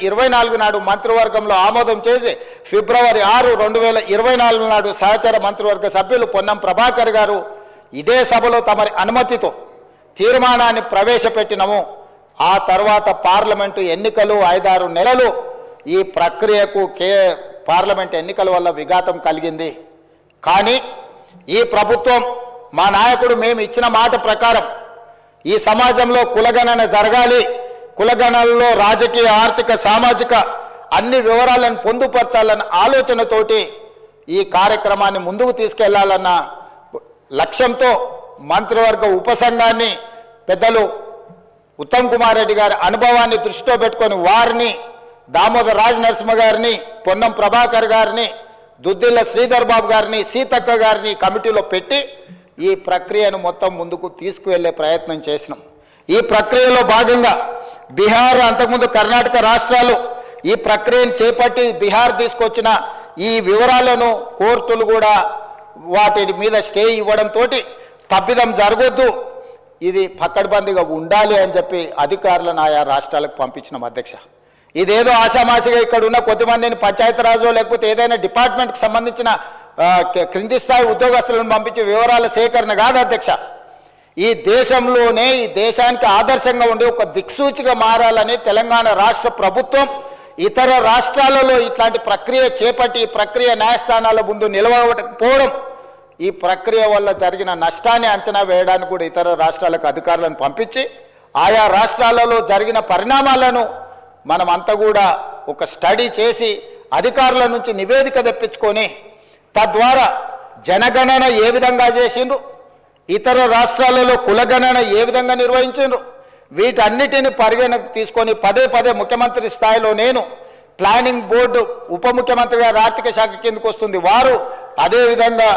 2024 నాడు మంత్రివర్గంలో ఆమోదం చేసి ఫిబ్రవరి 6, 2024 నాడు సహచర మంత్రివర్గ సభ్యులు పొన్నం ప్రభాకర్ గారు ఇదే సభలో తమరి అనుమతితో తీర్మానాన్ని ప్రవేశపెట్టినము. ఆ తర్వాత పార్లమెంటు ఎన్నికలు 5-6 నెలలు ఈ ప్రక్రియకు పార్లమెంట్ ఎన్నికల వల్ల విఘాతం కలిగింది. కానీ ఈ ప్రభుత్వం మా నాయకుడు మేము ఇచ్చిన మాట ప్రకారం ఈ సమాజంలో కులగణన జరగాలి, కులగణనలో రాజకీయ, ఆర్థిక, సామాజిక అన్ని వివరాలను పొందుపరచాలన్న ఆలోచనతోటి ఈ కార్యక్రమాన్ని ముందుకు తీసుకెళ్లాలన్న లక్ష్యంతో మంత్రివర్గ ఉపసంఘాన్ని పెద్దలు ఉత్తమ్ కుమార్ రెడ్డి గారి అనుభవాన్ని దృష్టిలో పెట్టుకొని వారిని, దామోదర్ రాజ్ నరసింహ గారిని, పొన్నం ప్రభాకర్ గారిని, దుద్దిల్ల శ్రీధర్ బాబు గారిని, సీతక్క గారిని కమిటీలో పెట్టి ఈ ప్రక్రియను మొత్తం ముందుకు తీసుకువెళ్లే ప్రయత్నం చేసినాం. ఈ ప్రక్రియలో భాగంగా బీహార్, అంతకుముందు కర్ణాటక రాష్ట్రాలు ఈ ప్రక్రియను చేపట్టి బీహార్ తీసుకొచ్చిన ఈ వివరాలను కోర్టులు కూడా వాటి మీద స్టే ఇవ్వడంతో తప్పిదం జరగొద్దు, ఇది పక్కడ్బందీగా ఉండాలి అని చెప్పి అధికారులను ఆయా రాష్ట్రాలకు పంపించినాం అధ్యక్ష. ఇదేదో ఆషామాషిగా ఇక్కడ ఉన్న కొద్దిమందిని పంచాయతీరాజు లేకపోతే ఏదైనా డిపార్ట్మెంట్కి సంబంధించిన క్రింది స్థాయి ఉద్యోగస్తులను పంపించే వివరాల సేకరణ కాదు అధ్యక్ష. ఈ దేశంలోనే, ఈ దేశానికి ఆదర్శంగా ఉండే ఒక దిక్సూచిగా మారాలని తెలంగాణ రాష్ట్ర ప్రభుత్వం ఇతర రాష్ట్రాలలో ఇట్లాంటి ప్రక్రియ చేపట్టి ఈ ప్రక్రియ న్యాయస్థానాల ముందు నిలవకపోవడం, ఈ ప్రక్రియ వల్ల జరిగిన నష్టాన్ని అంచనా వేయడానికి కూడా ఇతర రాష్ట్రాలకు అధికారులను పంపించి ఆయా రాష్ట్రాలలో జరిగిన పరిణామాలను మనమంతా కూడా ఒక స్టడీ చేసి అధికారుల నుంచి నివేదిక తెప్పించుకొని తద్వారా జనగణన ఏ విధంగా చేసిండ్రు, ఇతర రాష్ట్రాలలో కులగణన ఏ విధంగా నిర్వహించిండ్రు, వీటన్నిటిని పరిగణకు తీసుకొని పదే ముఖ్యమంత్రి స్థాయిలో నేను, ప్లానింగ్ బోర్డు ఉప ముఖ్యమంత్రి గారు ఆర్థిక శాఖ కిందకు వస్తుంది వారు, అదేవిధంగా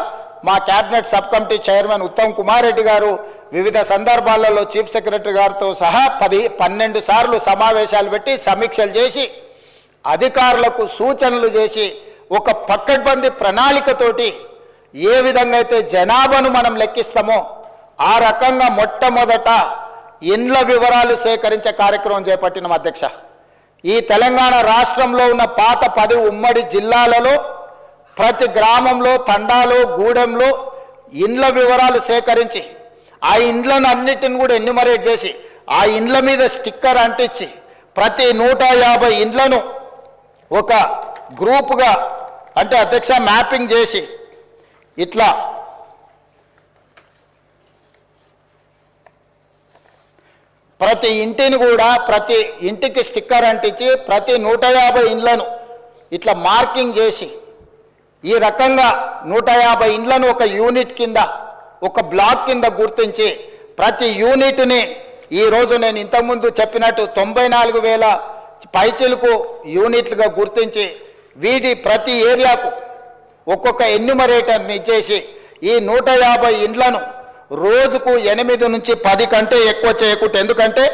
మా cabinet sub committee chairman Uttam Kumar Reddy గారు వివిధ సందర్భాలలో చీఫ్ సెక్రటరీ గారితో సహా 12 సార్లు సమావేశాలు పెట్టి సమీక్షలు చేసి అధికారులకు సూచనలు చేసి ఒక పక్కడ్బందీ ప్రణాళికతోటి ఏ విధంగా అయితే జనాభాను మనం లెక్కిస్తామో ఆ రకంగా మొట్టమొదట ఇండ్ల వివరాలు సేకరించే కార్యక్రమం చేపట్టినాం అధ్యక్ష. ఈ తెలంగాణ రాష్ట్రంలో ఉన్న పాత 10 ఉమ్మడి జిల్లాలలో ప్రతి గ్రామంలో, తండాలో, గూడెంలో ఇండ్ల వివరాలు సేకరించి ఆ ఇండ్లను అన్నిటిని కూడా ఎన్యూమరేట్ చేసి ఆ ఇండ్ల మీద స్టిక్కర్ అంటించి ప్రతి 150 ఇండ్లను ఒక గ్రూపుగా అంటే అధ్యక్ష మ్యాపింగ్ చేసి ఇట్లా ప్రతి ఇంటిని కూడా ప్రతి ఇంటికి స్టిక్కర్ అంటించి ప్రతి 150 ఇండ్లను ఇట్లా మార్కింగ్ చేసి ఈ రకంగా 150 ఇండ్లను ఒక యూనిట్ కింద, ఒక బ్లాక్ కింద గుర్తించి ప్రతి యూనిట్ని ఈరోజు నేను ఇంతకుముందు చెప్పినట్టు 94,000 పైచిలకు యూనిట్లుగా గుర్తించి వీటి ప్రతి ఏరియాకు ఒక్కొక్క ఎన్యూమరేటర్ని ఇచ్చేసి ఈ 150 ఇండ్లను రోజుకు 8 నుంచి 10 కంటే ఎక్కువ చేయకూడదు. ఎందుకంటే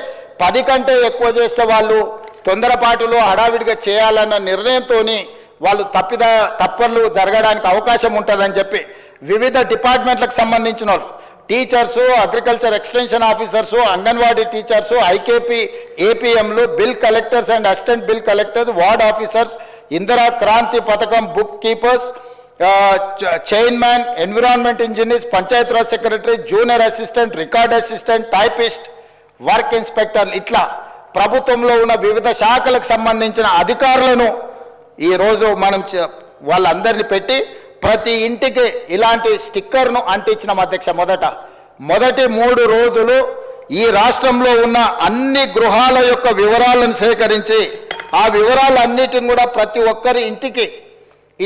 10 కంటే ఎక్కువ చేస్తే వాళ్ళు తొందరపాటులో హడావిడిగా చేయాలన్న నిర్ణయంతో వాళ్ళు తప్పర్లు జరగడానికి అవకాశం ఉంటుందని చెప్పి వివిధ డిపార్ట్మెంట్లకు సంబంధించిన వాళ్ళు, teachers, agriculture extension officers, anganwadi teachers, IKP, ఏపీఎంలు, bill collectors and assistant bill collectors, ward officers, Indira Kranti పథకం book keepers, chairman, environment engineers, Panchayati Raj secretary, junior assistant, record assistant, typist, work inspector, ఇట్లా ప్రభుత్వంలో ఉన్న వివిధ శాఖలకు సంబంధించిన అధికారులను ఈరోజు మనం వాళ్ళందరినీ పెట్టి ప్రతి ఇంటికి ఇలాంటి స్టిక్కర్ను అంటించినాం అధ్యక్ష. మొదటి 3 రోజులు ఈ రాష్ట్రంలో ఉన్న అన్ని గృహాల యొక్క వివరాలను సేకరించి ఆ వివరాలన్నిటిని కూడా ప్రతి ఒక్కరి ఇంటికి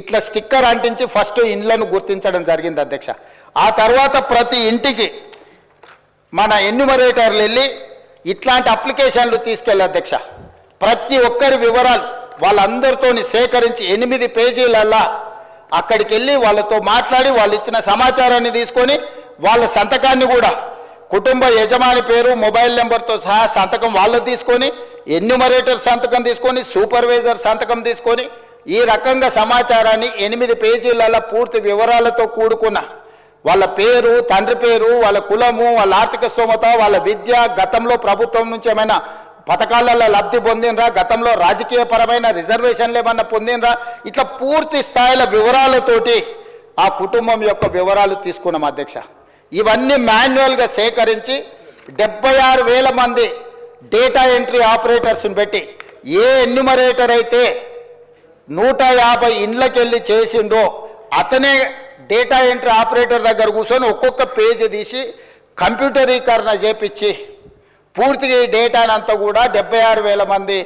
ఇట్లా స్టిక్కర్ అంటించి ఫస్ట్ ఇండ్లను గుర్తించడం జరిగింది అధ్యక్ష. ఆ తర్వాత ప్రతి ఇంటికి మన ఎన్యూమరేటర్లు వెళ్ళి ఇట్లాంటి అప్లికేషన్లు తీసుకెళ్ళి అధ్యక్ష ప్రతి ఒక్కరి వివరాలు వాళ్ళందరితో సేకరించి 8 పేజీలల్లా అక్కడికి వెళ్ళి వాళ్ళతో మాట్లాడి వాళ్ళు ఇచ్చిన సమాచారాన్ని తీసుకొని వాళ్ళ సంతకాన్ని కూడా కుటుంబ యజమాని పేరు, మొబైల్ నెంబర్తో సహా సంతకం వాళ్ళు తీసుకొని, ఎన్యూమరేటర్ సంతకం తీసుకొని, సూపర్వైజర్ సంతకం తీసుకొని ఈ రకంగా సమాచారాన్ని 8 పేజీలలో పూర్తి వివరాలతో కూడుకున్న వాళ్ళ పేరు, తండ్రి పేరు, వాళ్ళ కులము, వాళ్ళ ఆర్థిక స్తోమత, వాళ్ళ విద్య, గతంలో ప్రభుత్వం నుంచి ఏమైనా పథకాలలో లబ్ధి పొందినరా, గతంలో రాజకీయపరమైన రిజర్వేషన్లు ఏమన్నా పొందినరా, ఇట్లా పూర్తి స్థాయిల వివరాలతోటి ఆ కుటుంబం యొక్క వివరాలు తీసుకున్నాం అధ్యక్ష. ఇవన్నీ మాన్యువల్గా సేకరించి 76,000 మంది డేటా ఎంట్రీ ఆపరేటర్స్ని పెట్టి ఏ ఎన్యూమరేటర్ అయితే 150 ఇండ్లకెళ్ళి చేసిండో అతనే డేటా ఎంట్రీ ఆపరేటర్ దగ్గర కూర్చొని ఒక్కొక్క పేజీ తీసి కంప్యూటరీకరణ చేపించి పూర్తిగా ఈ డేటాని అంతా కూడా 76,000 మంది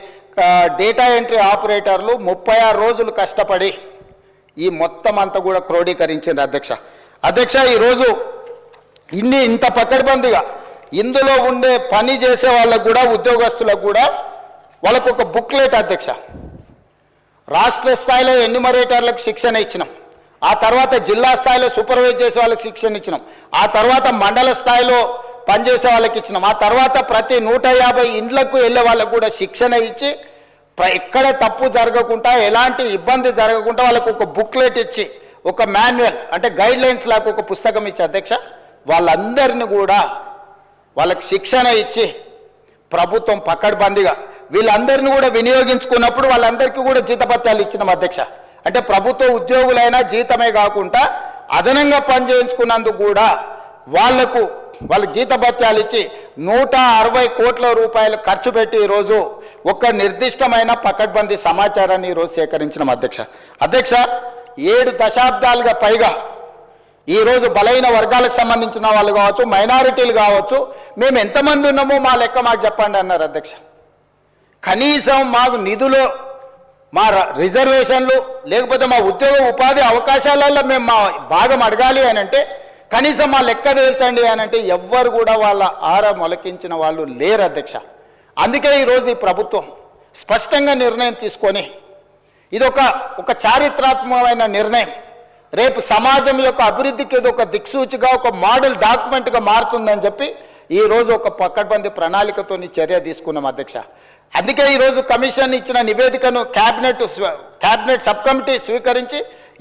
డేటా ఎంట్రీ ఆపరేటర్లు 36 రోజులు కష్టపడి ఈ మొత్తం అంతా కూడా క్రోడీకరించింది అధ్యక్ష. ఈరోజు ఇంత పకడ్బందీగా ఇందులో ఉండే పని చేసే వాళ్ళకు కూడా, ఉద్యోగస్తులకు కూడా వాళ్ళకు ఒక బుక్లెట్ అధ్యక్ష. రాష్ట్ర స్థాయిలో ఎన్యూమరేటర్లకు శిక్షణ ఇచ్చినాం, ఆ తర్వాత జిల్లా స్థాయిలో సూపర్వైజ్ చేసే వాళ్ళకి శిక్షణ ఇచ్చినాం, ఆ తర్వాత మండల స్థాయిలో పనిచేసే వాళ్ళకి ఇచ్చినాం, ఆ తర్వాత ప్రతి 150 ఇండ్లకు వెళ్ళే వాళ్ళకు కూడా శిక్షణ ఇచ్చి ఎక్కడ తప్పు జరగకుండా, ఎలాంటి ఇబ్బంది జరగకుండా వాళ్ళకు ఒక బుక్లెట్ ఇచ్చి, ఒక మాన్యువల్ అంటే గైడ్లైన్స్ లాగా ఒక పుస్తకం ఇచ్చి అధ్యక్ష, వాళ్ళందరినీ కూడా వాళ్ళకి శిక్షణ ఇచ్చి ప్రభుత్వం పకడ్బందీగా వీళ్ళందరినీ కూడా వినియోగించుకున్నప్పుడు వాళ్ళందరికీ కూడా జీతభత్యాలు ఇచ్చినాం అధ్యక్ష. అంటే ప్రభుత్వ ఉద్యోగులైనా జీతమే కాకుండా అదనంగా పనిచేయించుకున్నందుకు కూడా వాళ్ళకు జీతభత్యాలు ఇచ్చి 160 కోట్ల రూపాయలు ఖర్చు పెట్టి ఈరోజు ఒక నిర్దిష్టమైన పకడ్బందీ సమాచారాన్ని ఈరోజు సేకరించినాం అధ్యక్ష. 7 దశాబ్దాలుగా పైగా ఈరోజు బలైన వర్గాలకు సంబంధించిన వాళ్ళు కావచ్చు, మైనారిటీలు కావచ్చు, మేము ఎంతమంది ఉన్నామో మా లెక్క మాకు చెప్పండి అన్నారు అధ్యక్ష. కనీసం మాకు నిధులు, మా రిజర్వేషన్లు, లేకపోతే మా ఉద్యోగ ఉపాధి అవకాశాలలో మేము మా భాగం అడగాలి అని అంటే కనీసం మా లెక్క తేల్చండి అని అంటే ఎవ్వరు కూడా వాళ్ళ ఆర మొలకించిన వాళ్ళు లేరు అధ్యక్ష. అందుకే ఈరోజు ఈ ప్రభుత్వం స్పష్టంగా నిర్ణయం తీసుకొని ఇది ఒక చారిత్రాత్మకమైన నిర్ణయం, రేపు సమాజం యొక్క అభివృద్ధికి ఇది ఒక దిక్సూచిగా, ఒక మోడల్ డాక్యుమెంట్గా మారుతుందని చెప్పి ఈరోజు ఒక పకడ్బందీ ప్రణాళికతో చర్య తీసుకున్నాం అధ్యక్ష. అందుకే ఈరోజు కమిషన్ ఇచ్చిన నివేదికను క్యాబినెట్ సబ్ కమిటీ స్వీకరించి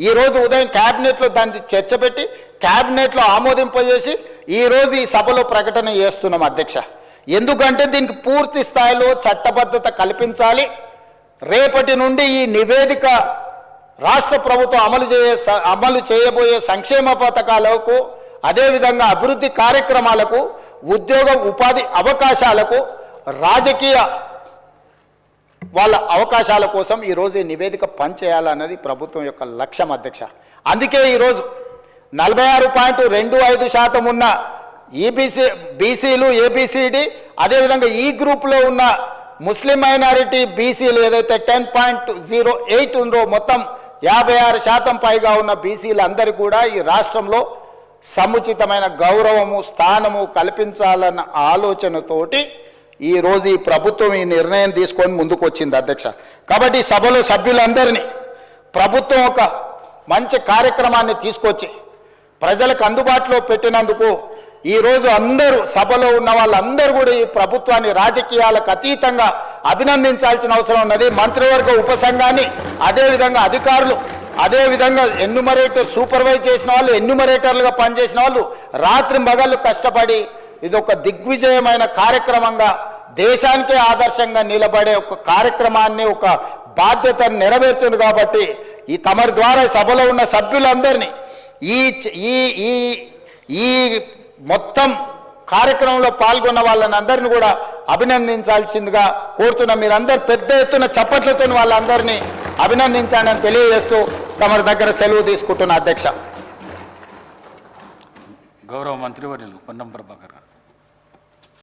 ఈరోజు ఉదయం క్యాబినెట్లో దాన్ని చర్చ పెట్టి క్యాబినెట్లో ఆమోదింపజేసి ఈరోజు ఈ సభలో ప్రకటన చేస్తున్నాం అధ్యక్ష. ఎందుకంటే దీనికి పూర్తి స్థాయిలో చట్టబద్ధత కల్పించాలి. రేపటి నుండి ఈ నివేదిక రాష్ట్ర ప్రభుత్వం అమలు చేయబోయే సంక్షేమ పథకాలకు, అదేవిధంగా అభివృద్ధి కార్యక్రమాలకు, ఉద్యోగ ఉపాధి అవకాశాలకు, రాజకీయ వాళ్ళ అవకాశాల కోసం ఈరోజు ఈ నివేదిక పనిచేయాలన్నది ప్రభుత్వం యొక్క లక్ష్యం అధ్యక్ష. అందుకే ఈరోజు 46.25% ఉన్న బీసీలు, ఏబిసిడి, అదేవిధంగా ఈ గ్రూప్లో ఉన్న ముస్లిం మైనారిటీ బీసీలు ఏదైతే 10.08 ఉందో, మొత్తం 56% పైగా ఉన్న బీసీలు అందరికీ కూడా ఈ రాష్ట్రంలో సముచితమైన గౌరవము, స్థానము కల్పించాలన్న ఆలోచనతోటి ఈరోజు ఈ ప్రభుత్వం ఈ నిర్ణయం తీసుకొని ముందుకు వచ్చింది అధ్యక్ష. కాబట్టి సభలో సభ్యులందరినీ ప్రభుత్వం ఒక మంచి కార్యక్రమాన్ని తీసుకొచ్చి ప్రజలకు అందుబాటులో పెట్టినందుకు ఈరోజు అందరూ సభలో ఉన్న వాళ్ళందరూ కూడా ఈ ప్రభుత్వాన్ని రాజకీయాలకు అతీతంగా అభినందించాల్సిన అవసరం ఉన్నది. మంత్రివర్గ ఉపసంఘాన్ని, అదేవిధంగా అధికారులు, అదేవిధంగా సూపర్వైజ్ చేసిన వాళ్ళు, ఎన్యూమరేటర్లుగా పనిచేసిన వాళ్ళు రాత్రి మగళ్ళు కష్టపడి ఇది ఒక దిగ్విజయమైన కార్యక్రమంగా, దేశానికే ఆదర్శంగా నిలబడే ఒక కార్యక్రమాన్ని, ఒక బాధ్యతను నెరవేర్చింది. కాబట్టి ఈ తమరి ద్వారా సభలో ఉన్న సభ్యులందరినీ ఈ మొత్తం కార్యక్రమంలో పాల్గొన్న వాళ్ళని అందరినీ కూడా అభినందించాల్సిందిగా కోరుతున్నా. మీరందరూ పెద్ద ఎత్తున చప్పట్లతో వాళ్ళందరినీ అభినందించాలని తెలియజేస్తూ తమరి దగ్గర సెలవు తీసుకుంటున్న అధ్యక్ష. గౌరవ మంత్రివర్యులు పొన్నం ప్రభాకర్ గారు.